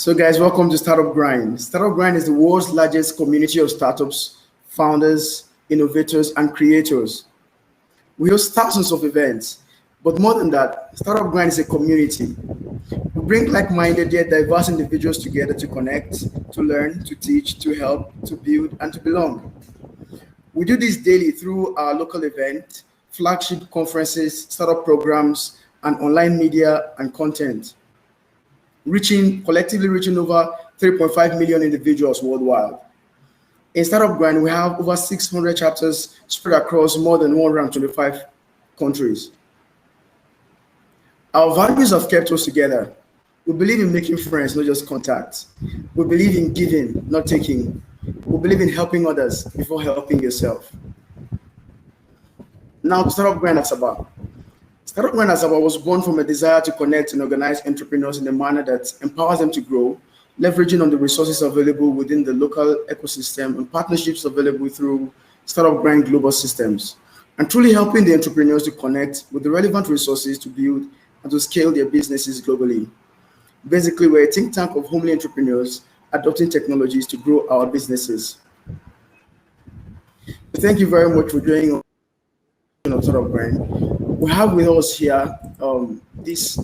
So, guys, welcome to Startup Grind. Startup Grind is the world's largest community of startups, founders, innovators, and creators. We host thousands of events, but more than that, Startup Grind is a community. We bring like minded yet diverse individuals together to connect, to learn, to teach, to help, to build, and to belong. We do this daily through our local event, flagship conferences, startup programs, and online media and content, collectively reaching over 3.5 million individuals worldwide. In Startup Grind, we have over 600 chapters spread across more than 125 countries. Our values have kept us together. We believe in making friends, not just contacts. We believe in giving, not taking. We believe in helping others before helping yourself. Now, Startup Grind Asaba. Startup Grind Asaba was born from a desire to connect and organize entrepreneurs in a manner that empowers them to grow, leveraging on the resources available within the local ecosystem and partnerships available through Startup Grind Global Systems, and truly helping the entrepreneurs to connect with the relevant resources to build and to scale their businesses globally. Basically, we're a think tank of homely entrepreneurs adopting technologies to grow our businesses. Thank you very much for joining us on Startup Grind. We have with us here uh, this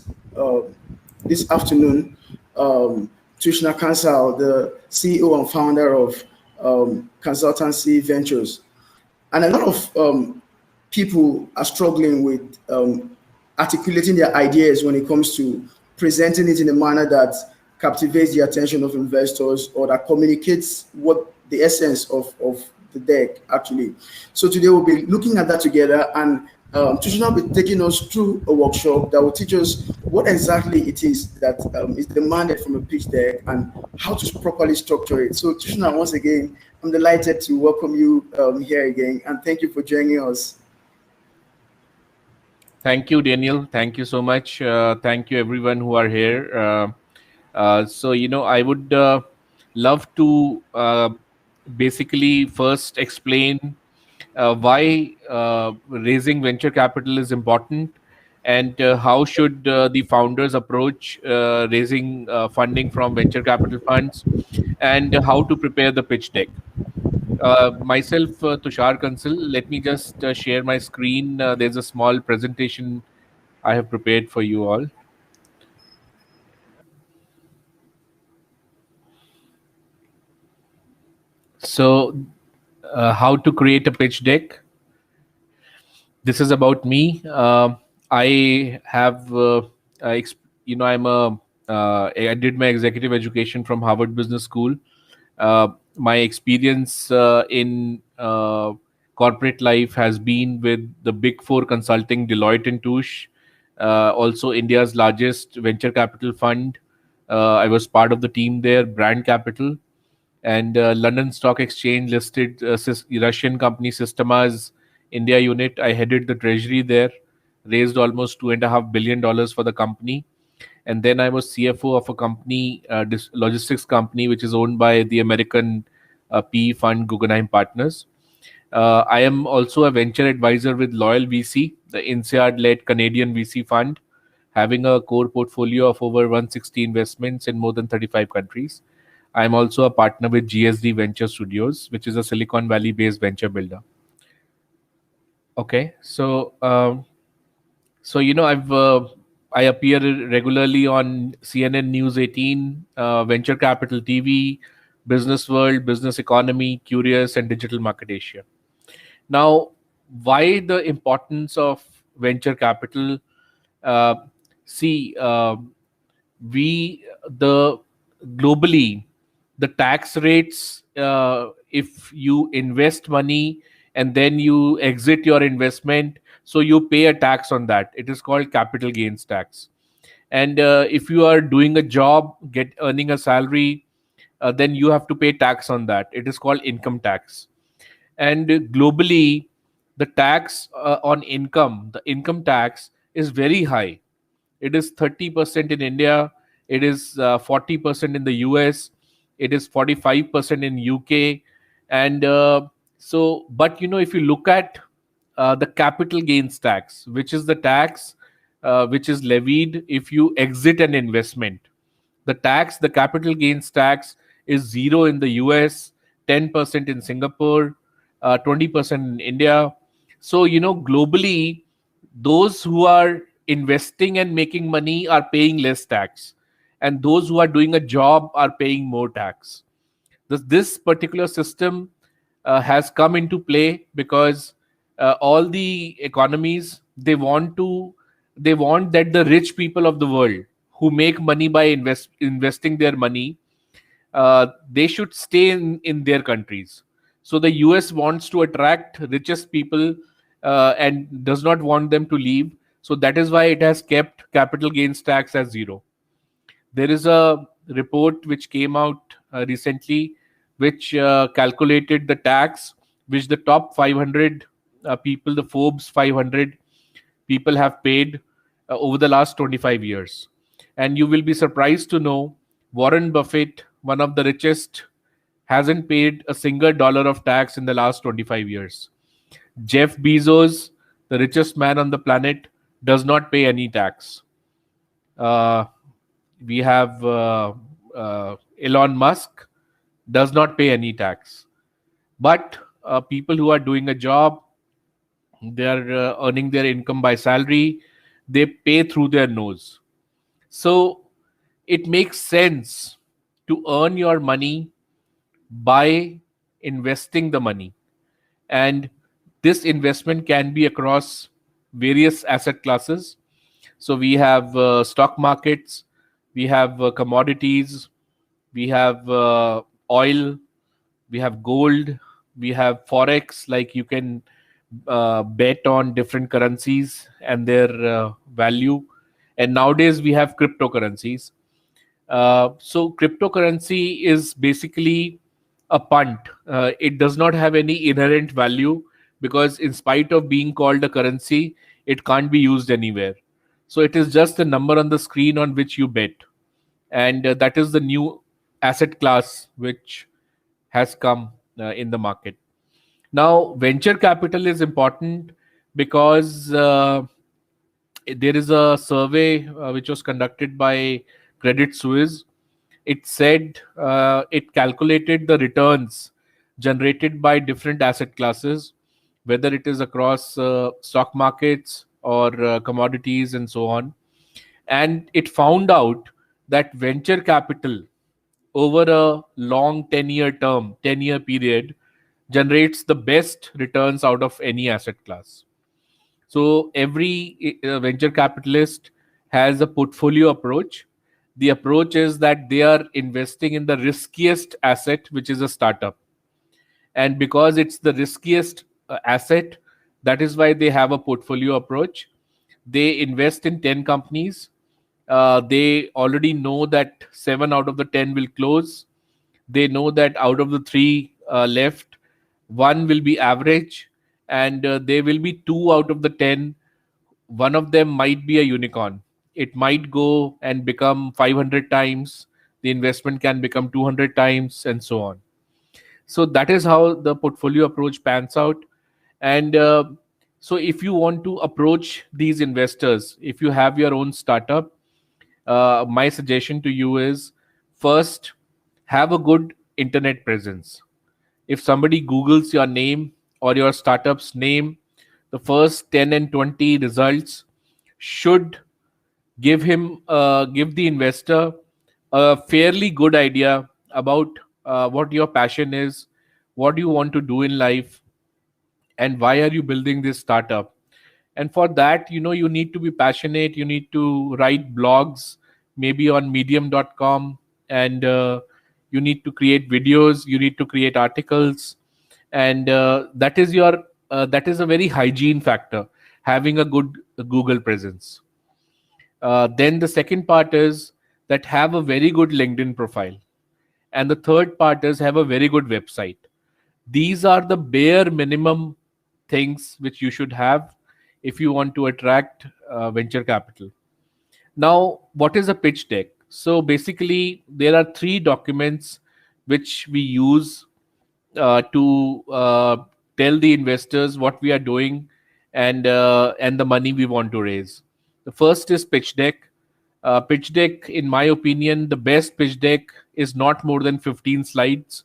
afternoon Tushar Kansal, the CEO and founder of Consultancy Ventures. And a lot of people are struggling with articulating their ideas when it comes to presenting it in a manner that captivates the attention of investors or that communicates what the essence of the deck actually. So today we'll be looking at that together, and Tushar will be taking us through a workshop that will teach us what exactly it is that is demanded from a pitch deck and how to properly structure it. So Tushar, once again, I'm delighted to welcome you here again, and thank you for joining us. Thank you, Daniel. Thank you so much. Thank you, everyone who are here. I would love to basically first explain why raising venture capital is important, and how should the founders approach raising funding from venture capital funds, and how to prepare the pitch deck. Myself, Tushar Kansal. Let me just share my screen. There's a small presentation I have prepared for you all. So, how to create a pitch deck? This is about me. I have, I'm I did my executive education from Harvard Business School. My experience in corporate life has been with the Big Four consulting, Deloitte and Touche, also India's largest venture capital fund. I was part of the team there, Brand Capital, and London Stock Exchange listed Russian company Systema's India unit. I headed the treasury there, raised almost $2.5 billion for the company, and then I was CFO of a company, logistics company, which is owned by the American PE fund Guggenheim Partners. I am also a venture advisor with Loyal VC, the INSEAD-led Canadian VC fund, having a core portfolio of over 160 investments in more than 35 countries. I am also a partner with GSD Venture Studios, which is a Silicon Valley-based venture builder. Okay, I appear regularly on CNN News 18, Venture Capital TV, Business World, Business Economy, Curious, and Digital Market Asia. Now, why the importance of venture capital? Uh, see, we the globally the tax rates, if you invest money and then you exit your investment, so you pay a tax on that. It is called capital gains tax. And if you are doing a job, earning a salary, then you have to pay tax on that. It is called income tax. And globally, the tax on income, the income tax, is very high. It is 30% in India. It is 40% in the US. It is 45% in UK. And but if you look at the capital gains tax, which is the tax which is levied if you exit an investment, The capital gains tax is zero in the US, 10% in Singapore, 20% in India. So, globally, those who are investing and making money are paying less tax, and those who are doing a job are paying more tax. This particular system has come into play because all the economies, they want that the rich people of the world who make money by investing their money, they should stay in their countries. So the US wants to attract richest people and does not want them to leave. So that is why it has kept capital gains tax as zero. There is a report which came out recently, which calculated the tax which the top 500 people, the Forbes 500 people, have paid over the last 25 years. And you will be surprised to know Warren Buffett, one of the richest, hasn't paid a single dollar of tax in the last 25 years. Jeff Bezos, the richest man on the planet, does not pay any tax. Uh, we have Elon Musk, does not pay any tax. But people who are doing a job, they are earning their income by salary, they pay through their nose. So it makes sense to earn your money by investing the money. And this investment can be across various asset classes. So we have stock markets, we have commodities, we have oil, we have gold, we have forex. Like, you can bet on different currencies and their value. And nowadays we have cryptocurrencies. So cryptocurrency is basically a punt. It does not have any inherent value, because in spite of being called a currency, it can't be used anywhere. So it is just a number on the screen on which you bet. And that is the new asset class which has come in the market. Now, venture capital is important because there is a survey which was conducted by Credit Suisse. It said it calculated the returns generated by different asset classes, whether it is across stock markets or commodities and so on. And it found out that venture capital over a long 10-year period, generates the best returns out of any asset class. So every venture capitalist has a portfolio approach. The approach is that they are investing in the riskiest asset, which is a startup. And because it's the riskiest asset, that is why they have a portfolio approach. They invest in 10 companies. They already know that 7 out of the 10 will close. They know that out of the 3 left, 1 will be average, and there will be 2 out of the 10. One of them might be a unicorn. It might go and become 500 times. The investment can become 200 times, and so on. So that is how the portfolio approach pans out. And so if you want to approach these investors, if you have your own startup, my suggestion to you is, first, have a good internet presence. If somebody Googles your name or your startup's name, the first 10 and 20 results should give the investor a fairly good idea about what your passion is, what you want to do in life, and why are you building this startup. And for that, you need to be passionate. You need to write blogs, maybe on medium.com, and you need to create videos, you need to create articles. And that is a very hygiene factor, having a good Google presence. Then the second part is that have a very good LinkedIn profile. And the third part is have a very good website. These are the bare minimum things which you should have if you want to attract venture capital. Now, what is a pitch deck? So basically, there are 3 documents which we use to tell the investors what we are doing and the money we want to raise. The first is pitch deck. Pitch deck, in my opinion, the best pitch deck is not more than 15 slides.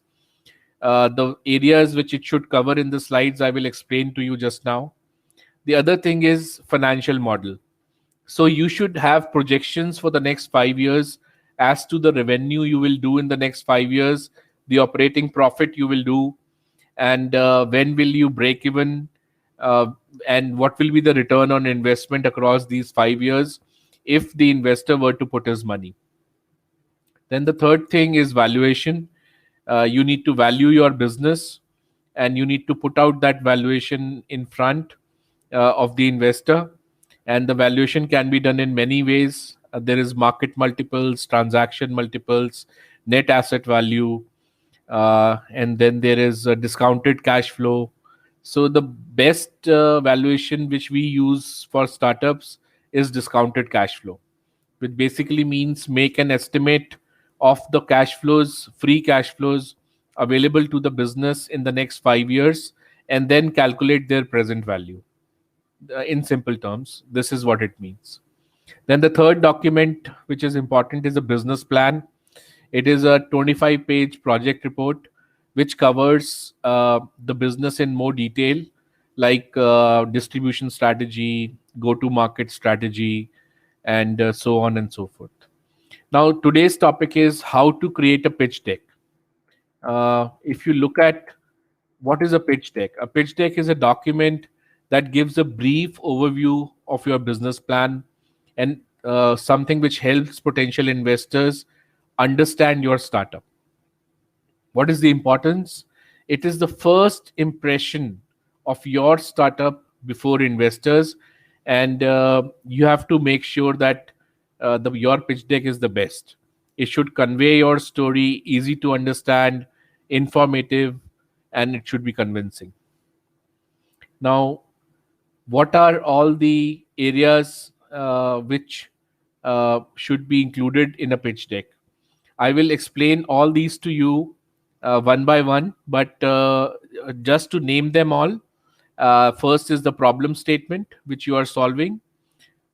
The areas which it should cover in the slides, I will explain to you just now. The other thing is financial model. So you should have projections for the next 5 years as to the revenue you will do in the next 5 years, the operating profit you will do, and when will you break even, uh, and what will be the return on investment across these 5 years if the investor were to put his money. Then the third thing is valuation. You need to value your business, and you need to put out that valuation in front of the investor. And the valuation can be done in many ways. There is market multiples, transaction multiples, net asset value, and then there is a discounted cash flow. So the best valuation which we use for startups is discounted cash flow, which basically means make an estimate of the cash flows, free cash flows available to the business in the next 5 years, and then calculate their present value. In simple terms, this is what it means. Then the third document, which is important, is a business plan. It is a 25-page project report which covers the business in more detail, like distribution strategy, go-to-market strategy, and so on and so forth. Now, today's topic is how to create a pitch deck. If you look at what is a pitch deck, a pitch deck is a document that gives a brief overview of your business plan, and something which helps potential investors understand your startup. What is the importance? It is the first impression of your startup before investors, and you have to make sure that your pitch deck is the best. It should convey your story, easy to understand, informative, and it should be convincing. Now, what are all the areas which should be included in a pitch deck? I will explain all these to you one by one, but just to name them all, first is the problem statement which you are solving.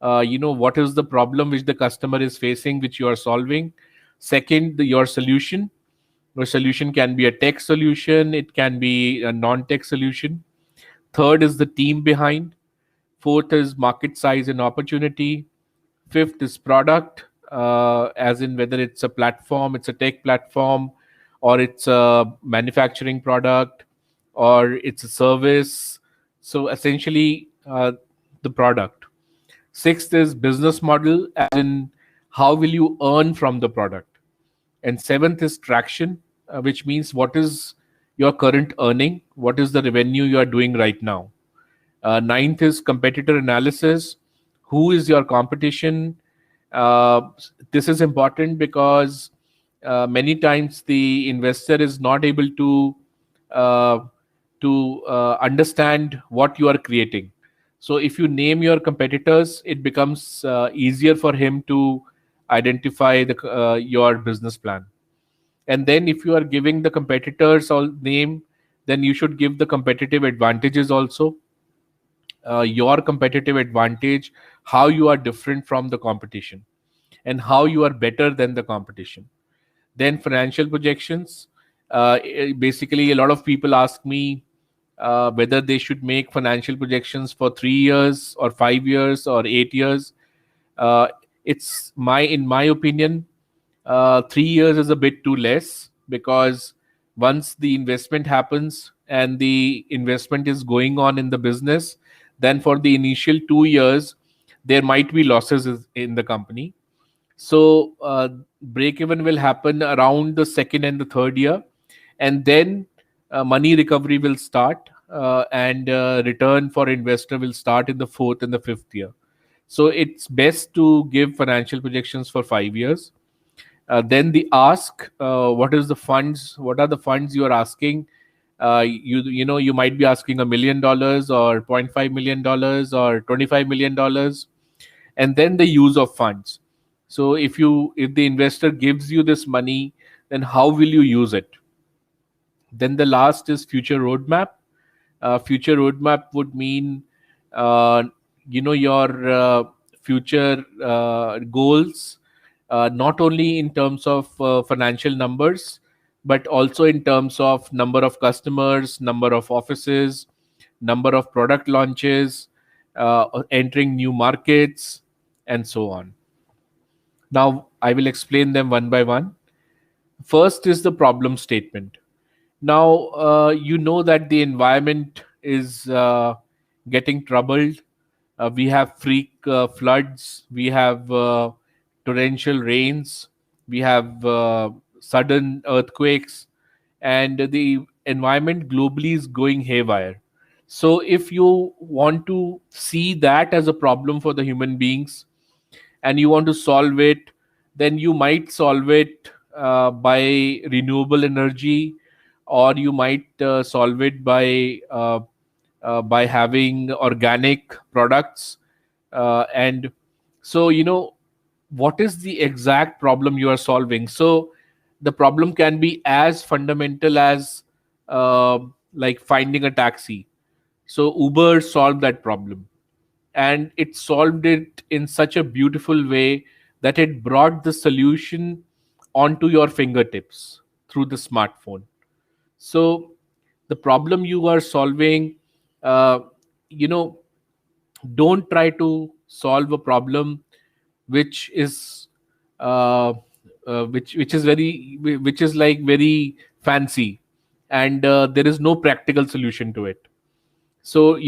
What is the problem which the customer is facing, which you are solving. Second, your solution. Your solution can be a tech solution, it can be a non-tech solution. Third is the team behind. Fourth is market size and opportunity. Fifth is product, as in whether it's a platform, it's a tech platform, or it's a manufacturing product, or it's a service. So essentially, the product. Sixth is business model, as in how will you earn from the product. And seventh is traction, which means what is your current earning, what is the revenue you are doing right now. Ninth is competitor analysis. Who is your competition? Uh, this is important because many times the investor is not able uh, to understand what you are creating. So if you name your competitors, it becomes easier for him to identify your business plan. And then if you are giving the competitors all name, then you should give the competitive advantages also. Your competitive advantage, how you are different from the competition, and how you are better than the competition. Then financial projections. Basically, a lot of people ask me whether they should make financial projections for 3 years or 5 years or 8 years. Uh, in my opinion, 3 years is a bit too less, because once the investment happens and the investment is going on in the business, then for the initial 2 years, there might be losses in the company. So break even will happen around the second and the third year, and then money recovery will start, and return for investor will start in the fourth and the fifth year. So it's best to give financial projections for 5 years. Then the ask, what are the funds you are asking. You might be asking $1 million or $0.5 million or $25 million. And then the use of funds. So if the investor gives you this money, then how will you use it? Then the last is future roadmap. Future roadmap would mean your future goals, not only in terms of financial numbers, but also in terms of number of customers, number of offices, number of product launches, entering new markets, and so on. Now, I will explain them one by one. First is the problem statement. Now, you know that the environment is getting troubled. We have freak floods, we have torrential rains, we have sudden earthquakes, and the environment globally is going haywire. So, if you want to see that as a problem for the human beings and you want to solve it, then you might solve it by renewable energy, or you might solve it by having organic products. And so, what is the exact problem you are solving? So, the problem can be as fundamental as uh, like finding a taxi. So, Uber solved that problem, and it solved it in such a beautiful way that it brought the solution onto your fingertips through the smartphone. So the problem you are solving, uh, you know don't try to solve a problem which is which is very, which is like very fancy, and there is no practical solution to it. So,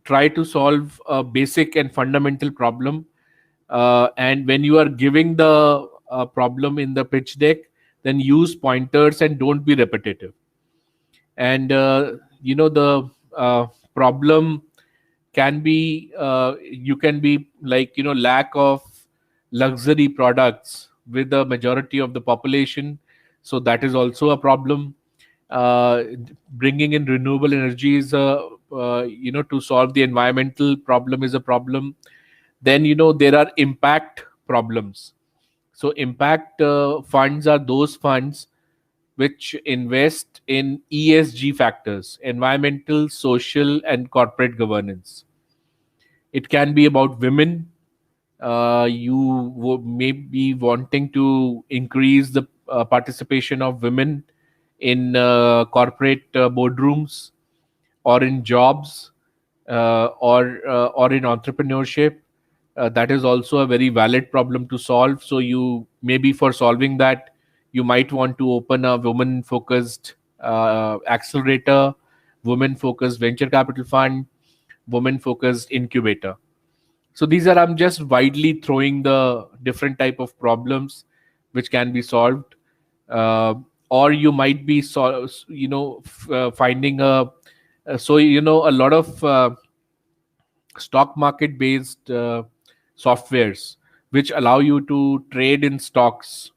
try to solve a basic and fundamental problem. And when you are giving the problem in the pitch deck, then use pointers and don't be repetitive. And the problem can be, you can be like, lack of luxury products with the majority of the population. So that is also a problem. uh, Bringing in renewable energy is a, to solve the environmental problem is a problem. Then, there are impact problems. So impact funds are those funds which invest in ESG factors: environmental, social, and corporate governance. It can be about women. You may be wanting to increase the participation of women in corporate boardrooms, or in jobs, or in entrepreneurship. That is also a very valid problem to solve. So you, maybe for solving that, you might want to open a women focused accelerator, women focused venture capital fund, women focused incubator. So these are, I'm just widely throwing the different type of problems which can be solved. uh, or you might be finding a, so, a lot of stock market based softwares which allow you to trade in stocks.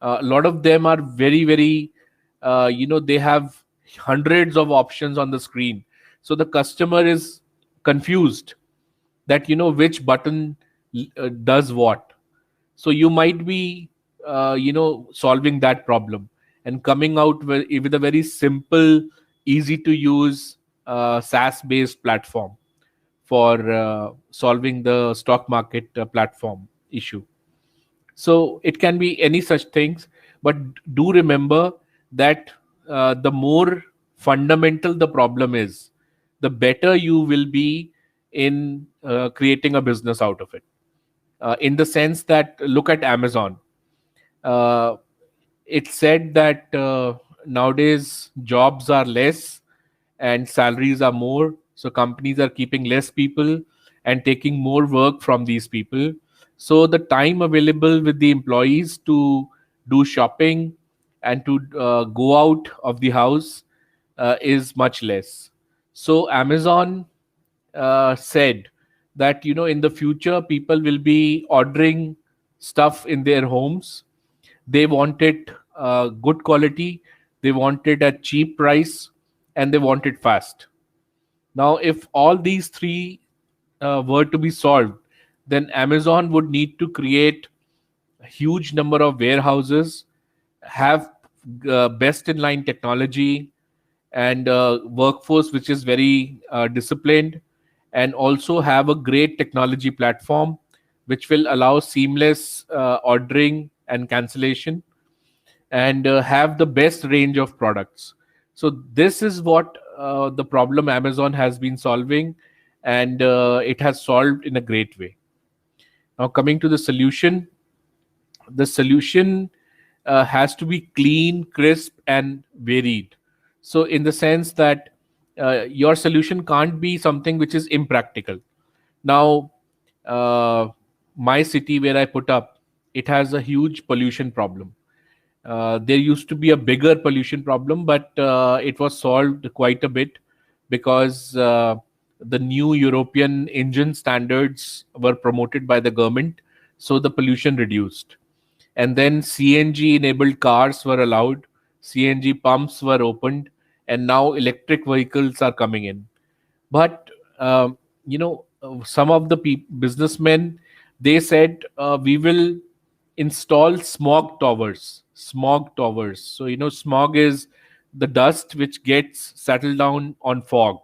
A lot of them are very, very, they have hundreds of options on the screen. So the customer is confused that, which button does what. So you might be solving that problem and coming out with a very simple, easy to use SaaS based platform for solving the stock market platform issue. So it can be any such things, but do remember that the more fundamental the problem is, the better you will be in creating a business out of it. In the sense that, look at Amazon. Uh, it's said that nowadays jobs are less and salaries are more. So companies are keeping less people and taking more work from these people. So the time available with the employees to do shopping and to go out of the house is much less. So Amazon said that, in the future people will be ordering stuff in their homes. They want it good quality, they want it at cheap price, and they want it fast. Now, if all these three were to be solved, then Amazon would need to create a huge number of warehouses, have best in line technology, and workforce which is very disciplined, and also have a great technology platform which will allow seamless ordering and cancellation, and have the best range of products. So this is what the problem Amazon has been solving, and it has solved in a great way. Now, coming to the solution has to be clean, crisp, and varied. So, in the sense that your solution can't be something which is impractical. Now, uh, my city where I put up, it has a huge pollution problem. There used to be a bigger pollution problem, but it was solved quite a bit because the new European engine standards were promoted by the government, so the pollution reduced. And then CNG enabled cars were allowed, CNG pumps were opened, and now electric vehicles are coming in. But some of the businessmen, they said we will install smog towers. So smog is the dust which gets settled down on fog,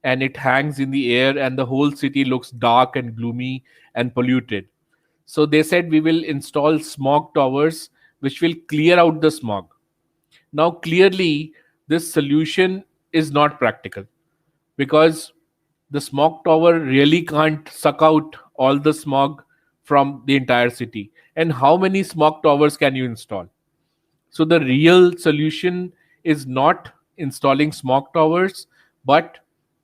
and it hangs in the air, and the whole city looks dark and gloomy and polluted. So they said we will install smog towers which will clear out the smog. Now clearly this solution is not practical, because the smog tower really can't suck out all the smog from the entire city. And how many smog towers can you install? So the real solution is not installing smog towers, but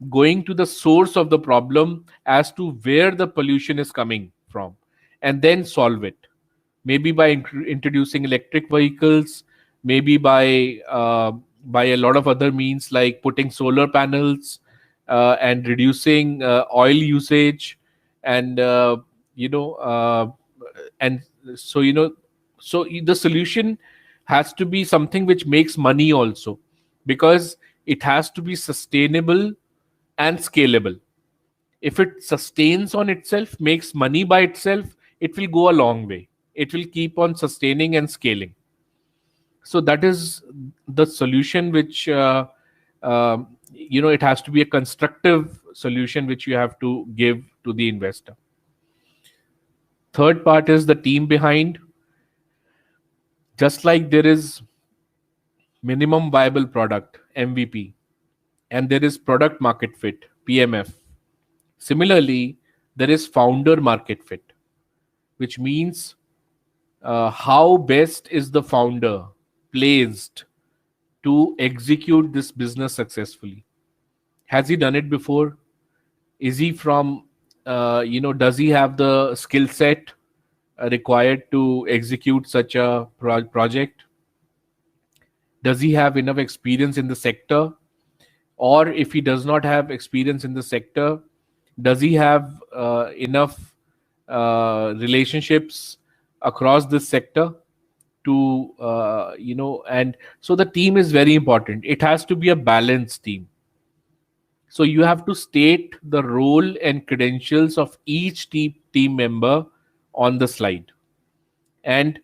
going to the source of the problem as to where the pollution is coming from, and then solve it. Maybe by introducing electric vehicles, maybe by a lot of other means like putting solar panels, and reducing oil usage, and you know and so you know so the solution has to be something which makes money also, because it has to be sustainable and scalable. If it sustains on itself, makes money by itself, it will go a long way. It will keep on sustaining and scaling. So that is the solution which it has to be a constructive solution which you have to give to the investor. Third part is the team behind. Just like there is minimum viable product, MVP, and there is product market fit, PMF, similarly there is founder market fit, which means how best is the founder placed to execute this business successfully. Has he done it before? Is he from does he have the skill set required to execute such a project? Does he have enough experience in the sector? Or if he does not have experience in the sector, does he have enough relationships across this sector to and so the team is very important. It has to be a balanced team. So you have to state the role and credentials of each team member on the slide. And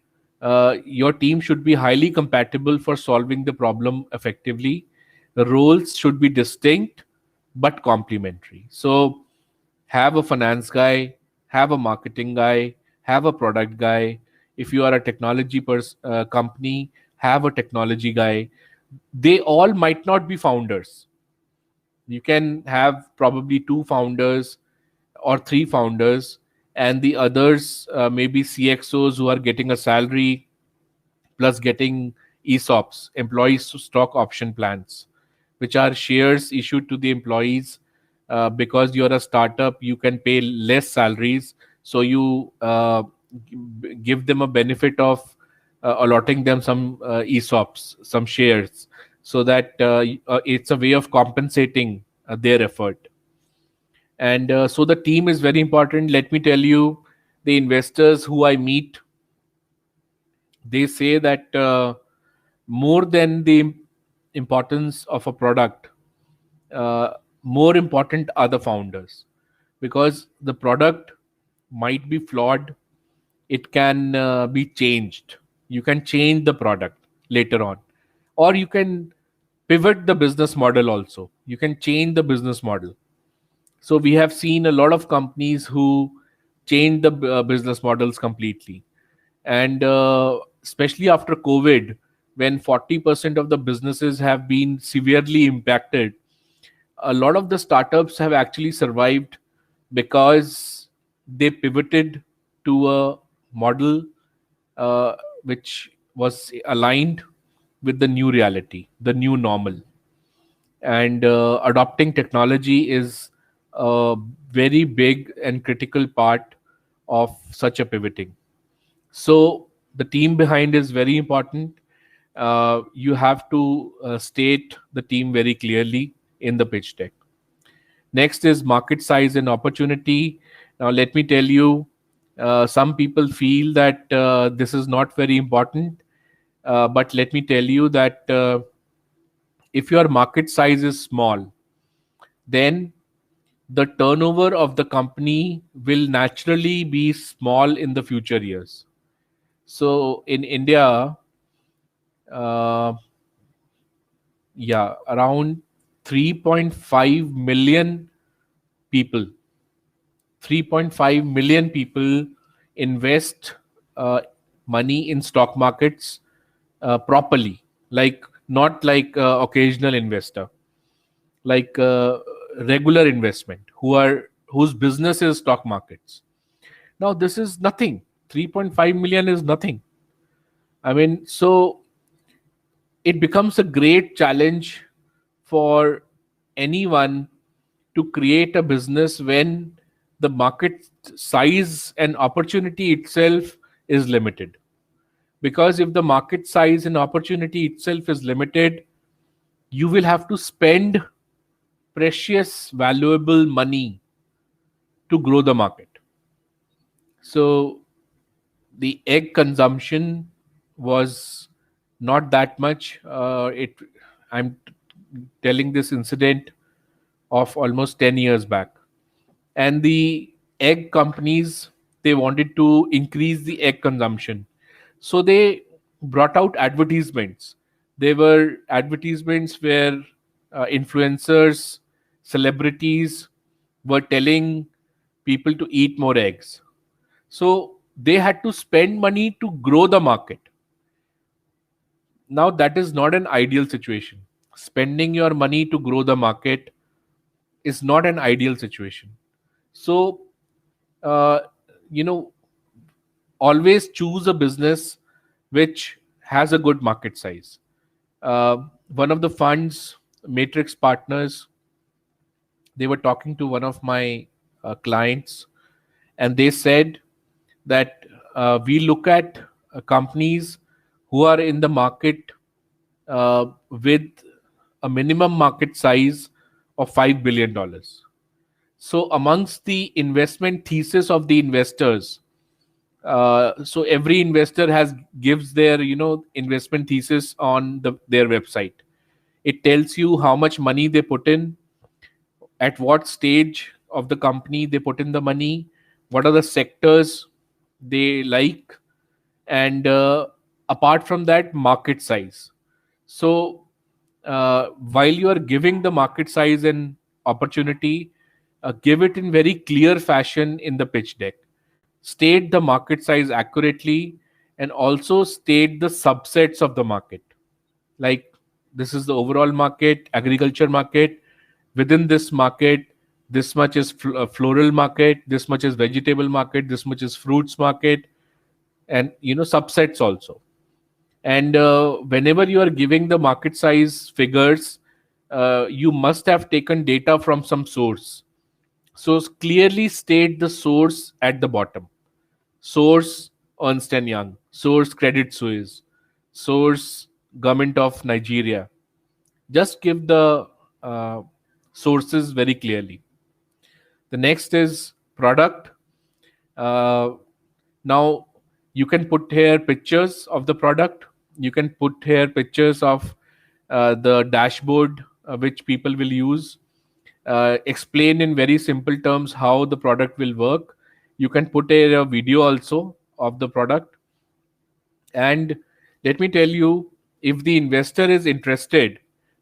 your team should be highly compatible for solving the problem effectively. The roles should be distinct but complementary. So have a finance guy, have a marketing guy, have a product guy. If you are a technology company, have a technology guy. They all might not be founders. You can have probably two founders or three founders, and the others maybe CXOs who are getting a salary plus getting ESOPs, employee stock option plans, which are shares issued to the employees. Because you're a startup, you can pay less salaries, so you give them a benefit of allotting them some ESOPs, some shares, so that it's a way of compensating their effort. And so the team is very important. Let me tell you, the investors who I meet, they say that more than the importance of a product, uh, more important are the founders, because the product might be flawed. It can be changed. You can change the product later on, or you can pivot the business model also. You can change the business model. So we have seen a lot of companies who changed the business models completely. And especially after COVID, when 40% of the businesses have been severely impacted, a lot of the startups have actually survived because they pivoted to a model uh, which was aligned with the new reality, the new normal. And adopting technology is a very big and critical part of such a pivoting. So the team behind is very important. You have to state the team very clearly in the pitch deck. Next is market size and opportunity. Now, let me tell you, some people feel that this is not very important. But let me tell you that if your market size is small, then the turnover of the company will naturally be small in the future years. So in India, uh, yeah, around 3.5 million people, 3.5 million people invest uh, money in stock markets properly, like not like occasional investor, like regular investment, whose business is stock markets. Now this is nothing. 3.5 million is nothing. I mean, so it becomes a great challenge for anyone to create a business when the market size and opportunity itself is limited. Because if the market size and opportunity itself is limited, you will have to spend precious, valuable money to grow the market. So the egg consumption was not that much. I'm telling this incident of almost 10 years back. And the egg companies, they wanted to increase the egg consumption. So they brought out advertisements. There were advertisements where influencers, celebrities were telling people to eat more eggs. So they had to spend money to grow the market. Now, that is not an ideal situation. Spending your money to grow the market is not an ideal situation. So, uh, you know, always choose a business which has a good market size. One of the funds, Matrix Partners, they were talking to one of my clients, and they said that we look at companies who are in the market with a minimum market size of $5 billion. So amongst the investment thesis of the investors, so every investor has gives their investment thesis on their website. It tells you how much money they put in, at what stage of the company they put in the money, what are the sectors they like, and apart from that, market size. So while you are giving the market size and opportunity, give it in very clear fashion in the pitch deck. State the market size accurately, and also state the subsets of the market. Like, this is the overall market, agriculture market. Within this market, this much is floral market, this much is vegetable market, this much is fruits market, and subsets also. And whenever you are giving the market size figures, you must have taken data from some source. So clearly state the source at the bottom. Source Ernst and Young, source Credit Suisse, source Government of Nigeria. Just give the uh, sources very clearly. The next is product. Uh, Now you can put here pictures of the product. You can put here pictures of the dashboard which people will use. Explain in very simple terms how the product will work. You can put a video also of the product. And let me tell you, if the investor is interested,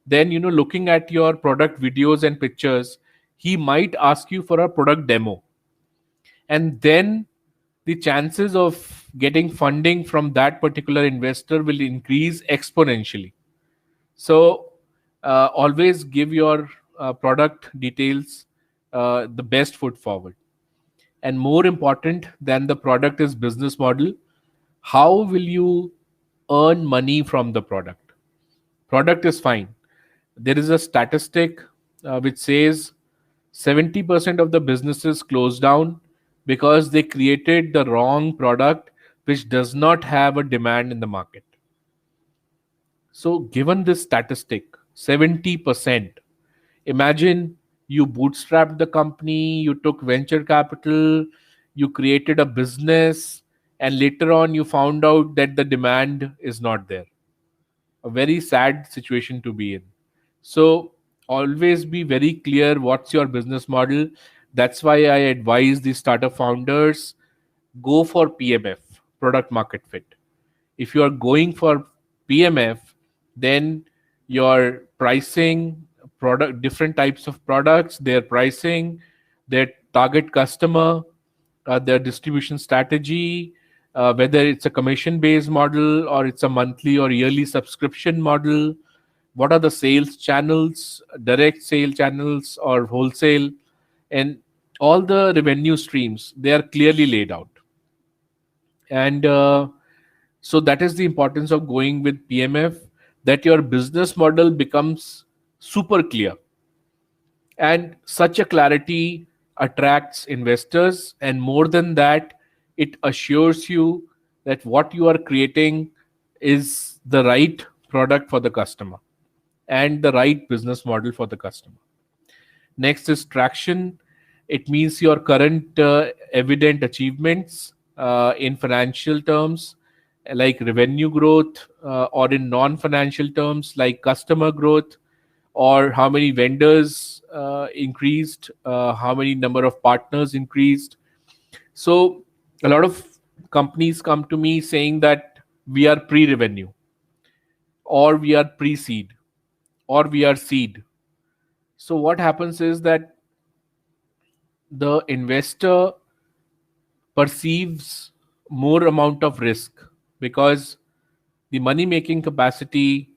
then looking at your product videos and pictures, he might ask you for a product demo. and then the chances of getting funding from that particular investor will increase exponentially. So always give your product details the best foot forward. And more important than the product is business model. How will you earn money from the product? Product is fine. There is a statistic which says 70% of the businesses close down because they created the wrong product which does not have a demand in the market. So, given this statistic, 70%, imagine you bootstrapped the company, you took venture capital, you created a business, and later on you found out that the demand is not there. A very sad situation to be in. So, always be very clear what's your business model. That's why I advise the startup founders, go for PMF, product market fit. If you are going for PMF, then your pricing, product, different types of products, their pricing, their target customer, their distribution strategy, whether it's a commission based model or it's a monthly or yearly subscription model, what are the sales channels, direct sale channels or wholesale, and all the revenue streams, they are clearly laid out. And so that is the importance of going with PMF, that your business model becomes super clear. And such a clarity attracts investors. And more than that, it assures you that what you are creating is the right product for the customer and the right business model for the customer. Next is traction. It means your current evident achievements in financial terms, like revenue growth, or in non financial terms, like customer growth, or how many vendors increased, how many number of partners increased. So, a lot of companies come to me saying that we are pre revenue, or we are pre seed, or we are seed. So, what happens is that the investor perceives more amount of risk because the money making capacity,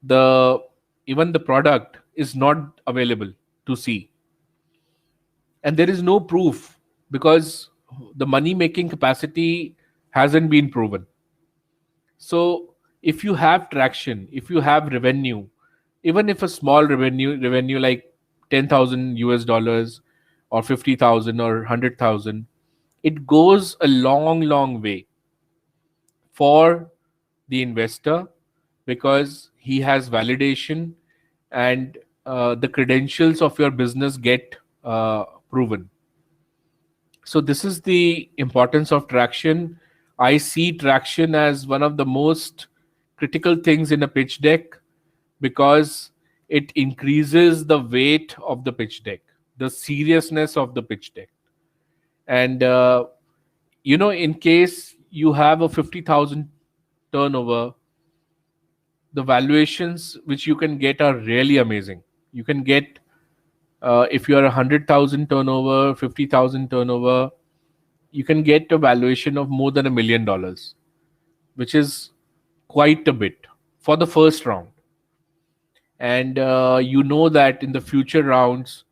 the even the product is not available to see, and there is no proof because the money making capacity hasn't been proven. So if you have traction, if you have revenue, even if a small revenue like 10,000 US dollars or 50,000 or 100,000, it goes a long way for the investor because he has validation, and the credentials of your business get proven. So this is the importance of traction. I see traction as one of the most critical things in a pitch deck because it increases the weight of the pitch deck, the seriousness of the pitch deck. And in case you have a 50,000 turnover, the valuations which you can get are really amazing. You can get, if you are 100,000 turnover, 50,000 turnover, you can get a valuation of more than $1 million, which is quite a bit for the first round. And you know that in the future rounds,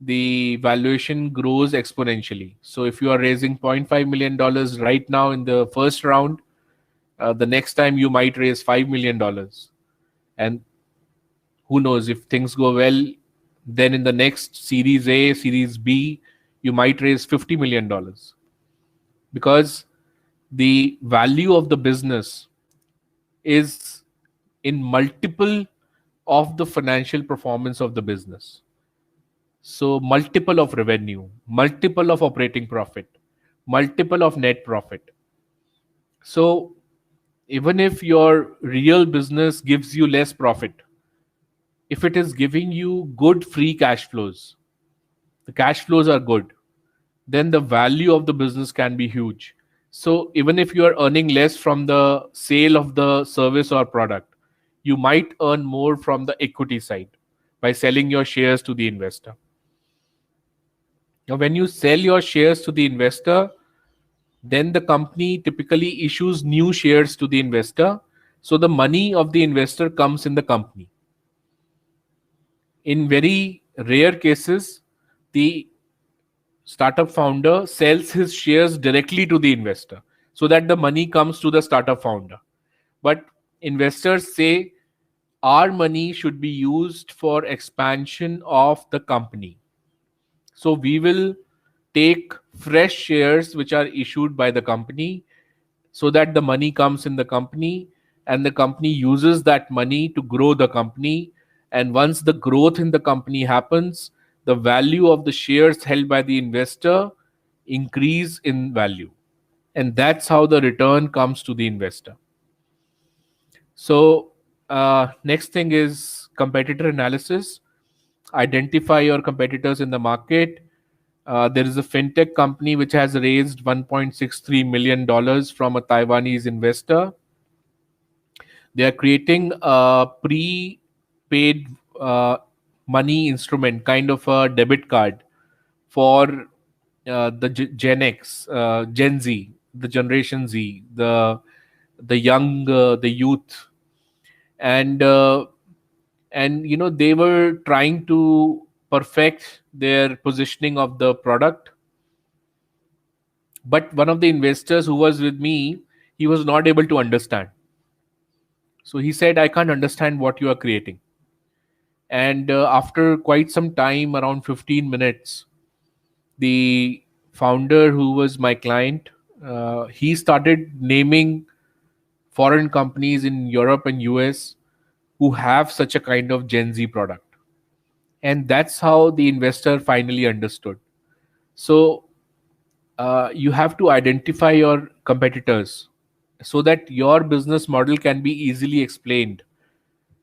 the valuation grows exponentially. So if you are raising $0.5 million right now in the first round, the next time you might raise $5 million. And who knows, if things go well, then in the next series A, series B, you might raise $50 million, because the value of the business is in multiple of the financial performance of the business. So multiple of revenue, multiple of operating profit, multiple of net profit. So even if your real business gives you less profit, if it is giving you good free cash flows, the cash flows are good, then the value of the business can be huge. So even if you are earning less from the sale of the service or product, you might earn more from the equity side by selling your shares to the investor. Now, when you sell your shares to the investor, then the company typically issues new shares to the investor. So the money of the investor comes in the company. In very rare cases, the startup founder sells his shares directly to the investor so that the money comes to the startup founder. But investors say our money should be used for expansion of the company. So we will take fresh shares which are issued by the company so that the money comes in the company and the company uses that money to grow the company. And once the growth in the company happens, the value of the shares held by the investor increase in value. And that's how the return comes to the investor. So, next thing is competitor analysis. Identify your competitors in the market. There is a fintech company which has raised $1.63 million from a Taiwanese investor. They are creating a pre-paid money instrument, kind of a debit card for the Gen X, Gen Z, the Generation Z, the young, the youth, and they were trying to perfect their positioning of the product. But one of the investors who was with me, he was not able to understand. So he said, I can't understand what you are creating. And after quite some time, around 15 minutes, the founder who was my client, he started naming foreign companies in Europe and US who have such a kind of Gen Z product. And that's how the investor finally understood. So you have to identify your competitors so that your business model can be easily explained.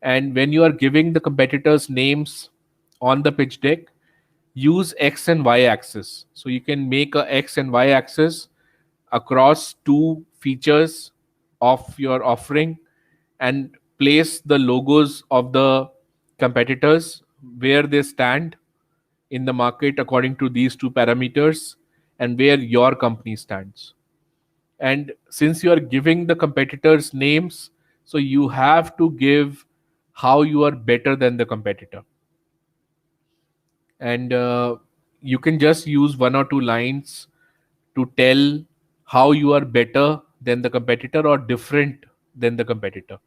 And when you are giving the competitors names on the pitch deck, use X and Y axis. So you can make a X and Y axis across two features of your offering and place the logos of the competitors where they stand in the market according to these two parameters and where your company stands. And since you are giving the competitors names, so you have to give how you are better than the competitor. And you can just use one or two lines to tell how you are better than the competitor or different than the competitor.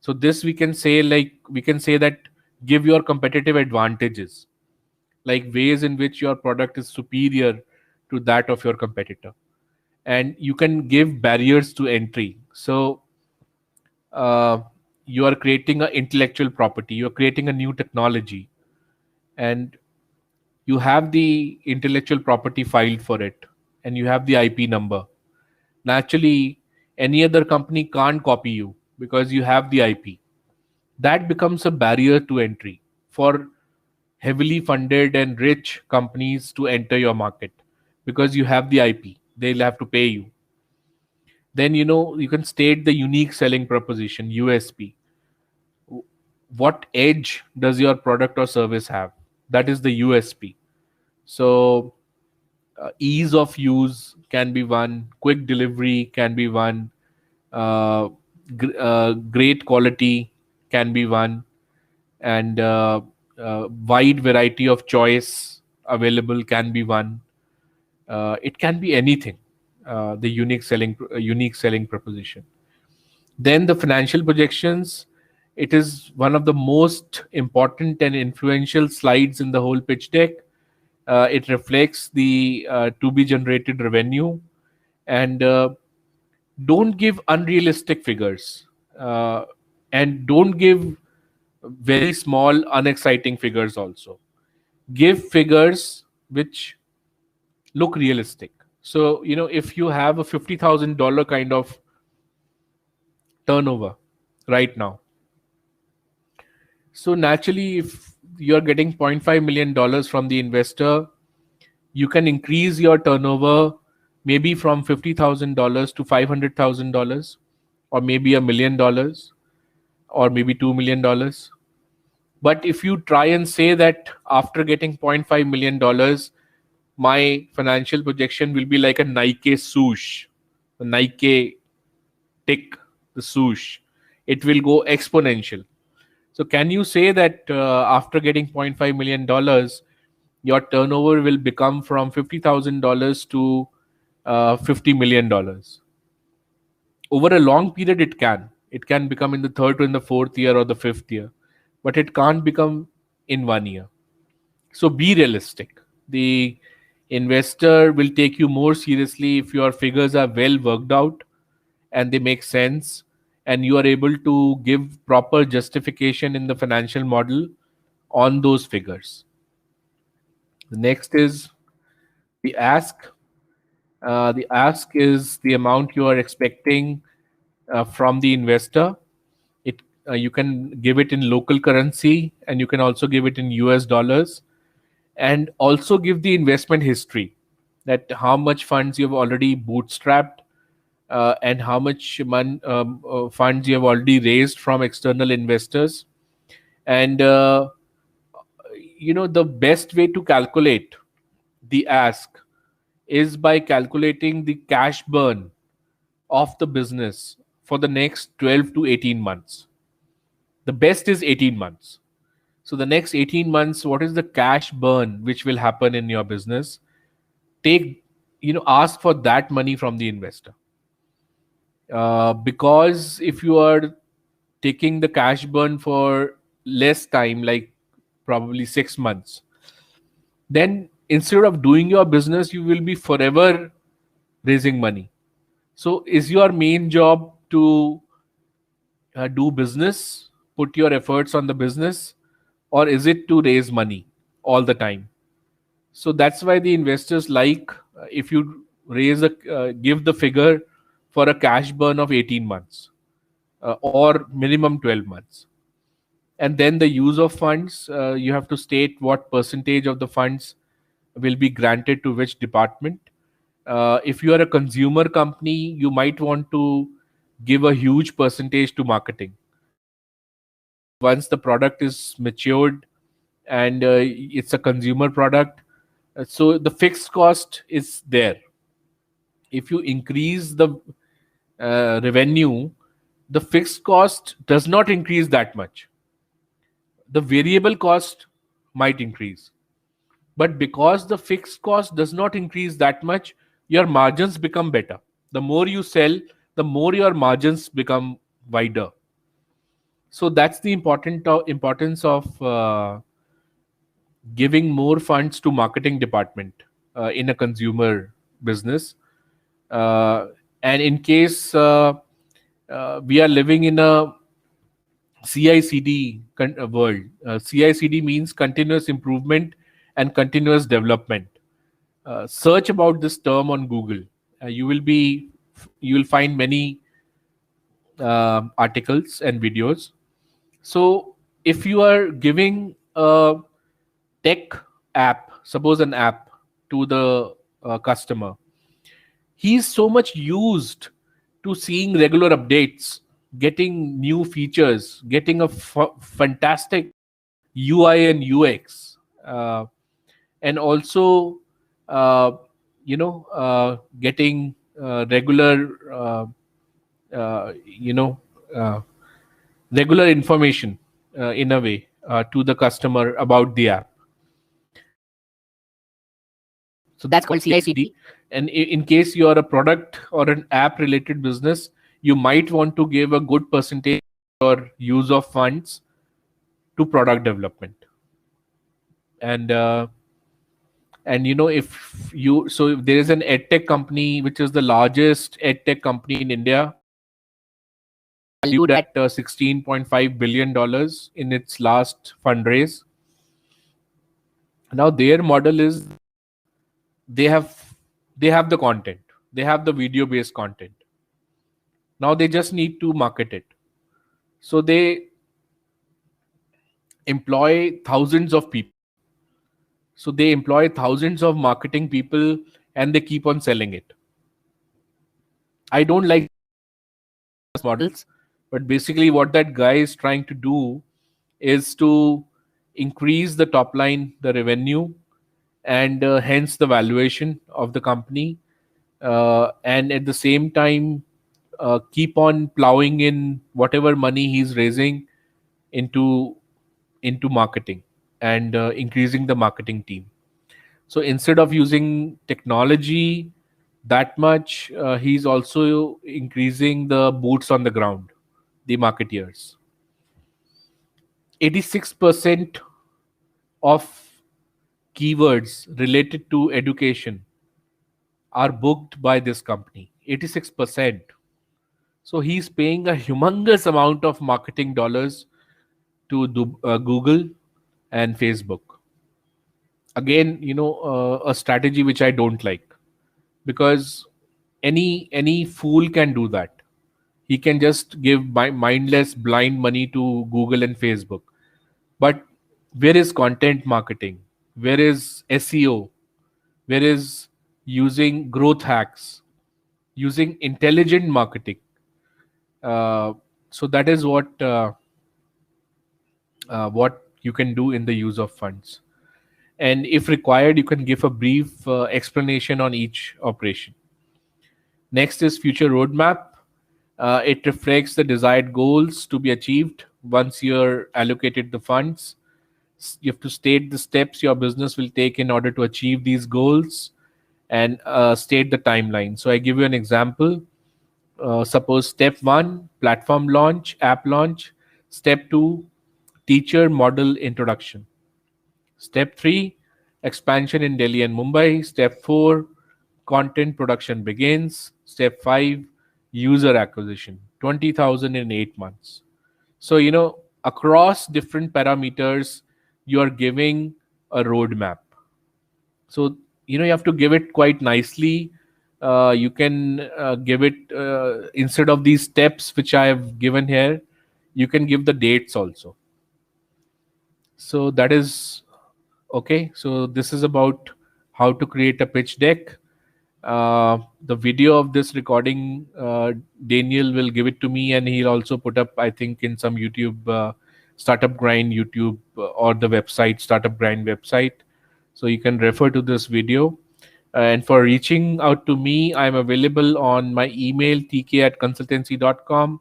So this we can say that give your competitive advantages, like ways in which your product is superior to that of your competitor. And you can give barriers to entry. So uh, you are creating an intellectual property, you're creating a new technology, and you have the intellectual property filed for it, and you have the IP number. Naturally, any other company can't copy you because you have the IP. That becomes a barrier to entry for heavily funded and rich companies to enter your market because you have the IP. They'll have to pay you. Then you can state the unique selling proposition, USP. What edge does your product or service have? That is the USP. So ease of use can be one, quick delivery can be one, uh, great quality can be one, and wide variety of choice available can be one. It can be anything. The unique selling proposition. Then the financial projections. It is one of the most important and influential slides in the whole pitch deck. It reflects the to be generated revenue, and don't give unrealistic figures, and don't give very small, unexciting figures also. Give figures which look realistic. So, if you have a $50,000 kind of turnover right now, so naturally, if you're getting $0.5 million from the investor, you can increase your turnover maybe from $50,000 to $500,000, or maybe $1 million, or maybe $2 million. But if you try and say that after getting $0.5 million, my financial projection will be like a Nike swoosh, the Nike tick, the swoosh. It will go exponential. So can you say that after getting $0.5 million, your turnover will become from $50,000 to $50 million? Over a long period, it can become in the third to in the fourth year or the fifth year, but it can't become in 1 year. So be realistic. The investor will take you more seriously if your figures are well worked out and they make sense, and you are able to give proper justification in the financial model on those figures. The next is the ask. The ask is the amount you are expecting from the investor. It You can give it in local currency, and you can also give it in US dollars, and also give the investment history, that how much funds you have already bootstrapped, and how much funds you have already raised from external investors. And the best way to calculate the ask is by calculating the cash burn of the business for the next 12 to 18 months. The best is 18 months. So the next 18 months, what is the cash burn which will happen in your business? Ask for that money from the investor. Because if you are taking the cash burn for less time, like probably 6 months, then instead of doing your business, you will be forever raising money. So is your main job to do business, put your efforts on the business, or is it to raise money all the time? So that's why the investors like, if you give the figure for a cash burn of 18 months, or minimum 12 months. And then the use of funds, you have to state what percentage of the funds will be granted to which department. If you are a consumer company, you might want to give a huge percentage to marketing. Once the product is matured and it's a consumer product, so the fixed cost is there. If you increase the revenue, the fixed cost does not increase that much. The variable cost might increase. But because the fixed cost does not increase that much, your margins become better. The more you sell, the more your margins become wider. So that's the importance of giving more funds to marketing department in a consumer business. Uh, and in case we are living in a CICD world. CICD means continuous improvement and continuous development. Search about this term on Google. You will find many articles and videos. So if you are giving a tech app, suppose an app, to the customer, he's so much used to seeing regular updates, getting new features, getting a fantastic UI and UX, and also getting regular uh, you know uh, regular information in a way to the customer about the app. So that's called CICD. And in case you are a product or an app related business, you might want to give a good percentage or use of funds to product development. And if there is an edtech company which is the largest edtech company in India, valued at $16.5 billion in its last fundraise. Now their model is, they have the content, they have the video based content. Now they just need to market it. So they employ thousands of people. So they employ thousands of marketing people, and they keep on selling it. I don't like models, but basically what that guy is trying to do is to increase the top line, the revenue, and hence the valuation of the company. And at the same time, keep on plowing in whatever money he's raising into marketing and increasing the marketing team. So instead of using technology that much, he's also increasing the boots on the ground, the marketeers. 86% of keywords related to education are booked by this company. 86%. So he's paying a humongous amount of marketing dollars to Google and Facebook. Again, a strategy which I don't like, because any fool can do that. He can just give mindless blind money to Google and Facebook. But where is content marketing? Where is SEO? Where is using growth hacks, using intelligent marketing? uh, so that is what you can do in the use of funds. And if required, you can give a brief explanation on each operation. Next is future roadmap. It reflects the desired goals to be achieved once you're allocated the funds. You have to state the steps your business will take in order to achieve these goals, and state the timeline. So I give you an example. Suppose step one, platform launch, app launch. Step two, teacher model introduction. Step 3, expansion in Delhi and Mumbai. Step 4, content production begins. Step 5, user acquisition. 20,000 in 8 months. So, across different parameters, you are giving a roadmap. So, you have to give it quite nicely. You can give it, instead of these steps which I have given here, you can give the dates also. So that is okay. So this is about how to create a pitch deck. The video of this recording, Daniel will give it to me, and he'll also put up, I think, in some YouTube, Startup Grind YouTube, or the website, Startup Grind website. So you can refer to this video. And for reaching out to me, I'm available on my email, tk@consultancy.com.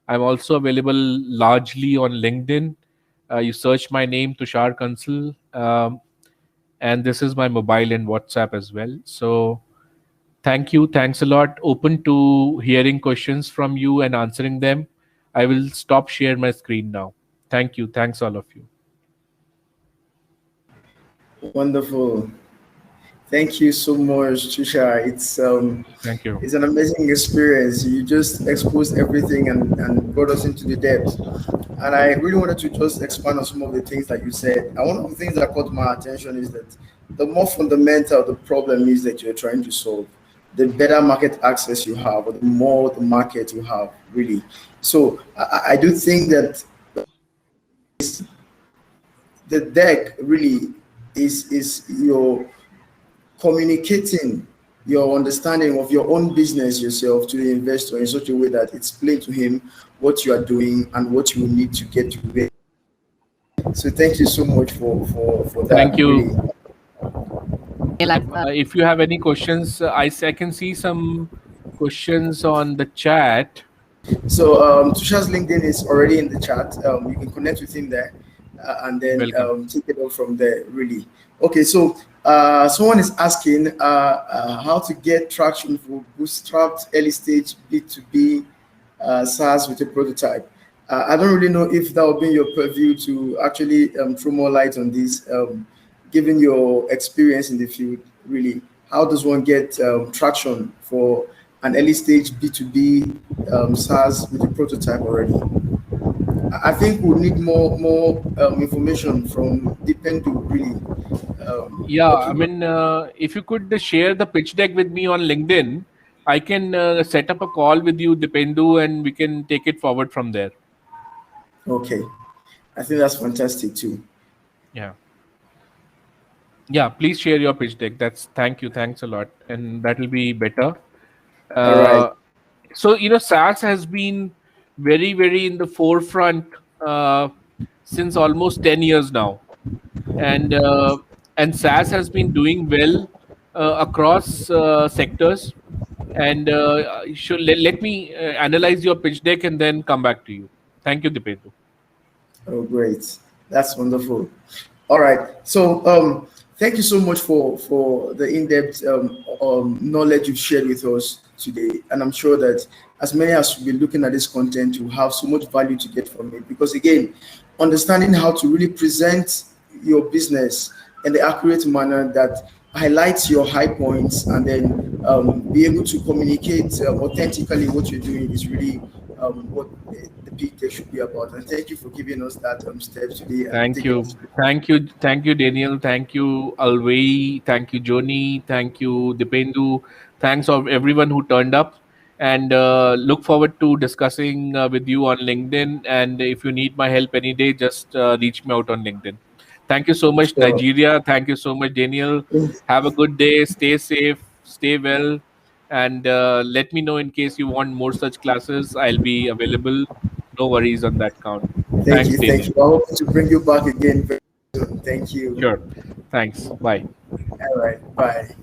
I'm also available largely on LinkedIn. You search my name, Tushar Kansal, and this is my mobile and WhatsApp as well. So thank you. Thanks a lot. Open to hearing questions from you and answering them. I will stop share my screen now. Thank you. Thanks all of you. Wonderful. Thank you so much, Tushar. Thank you. It's an amazing experience. You just exposed everything and brought us into the depth. And I really wanted to just expand on some of the things that you said. And one of the things that caught my attention is that the more fundamental the problem is that you're trying to solve, the better market access you have, or the more the market you have, really. So I do think that the deck really is your communicating your understanding of your own business yourself to the investor in such a way that it's plain to him what you are doing and what you need to get to where. So thank you so much for Thank that. you. Really. If you have any questions, I can see some questions on the chat. So Tushar's LinkedIn is already in the chat. You can connect with him there, and then Welcome. take it on from there. Really. Okay. So someone is asking how to get traction for bootstrapped early stage B2B SaaS with a prototype. I don't really know if that will be your purview to actually throw more light on this, given your experience in the field. Really, how does one get traction for an early stage B2B SaaS with a prototype already? I think we'll need more information from Dependu, really. Yeah, What I would mean, if you could share the pitch deck with me on LinkedIn, I can set up a call with you, Dipendu, and we can take it forward from there. Okay, I think that's fantastic too. Yeah. Yeah, please share your pitch deck. Thank you. Thanks a lot. And that will be better. All right. Uh, so, SaaS has been very, very in the forefront since almost 10 years now. And and SaaS has been doing well across sectors. And let me analyze your pitch deck and then come back to you. Thank you, Dipendu. Oh, great. That's wonderful. All right. So, thank you so much for the in-depth knowledge you've shared with us today. And I'm sure that as many as will be looking at this content will have so much value to get from it. Because again, understanding how to really present your business in the accurate manner that highlights your high points and then be able to communicate authentically what you're doing is really what the big day should be about. And thank you for giving us that steps today and Thank taking you. us through. Thank you, Daniel. Thank you, Alway. Thank you, Joni. Thank you, Dipendu. Thanks of everyone who turned up. And look forward to discussing with you on LinkedIn. And if you need my help any day, just reach me out on LinkedIn. Thank you so much, Sure. Nigeria. Thank you so much, Daniel. Have a good day. Stay safe. Stay well. And let me know in case you want more such classes. I'll be available. No worries on that count. Thank Thanks, you. Thank Daniel. you. I hope to bring you back again very soon. Thank you. Sure. Thanks. Bye. All right. Bye.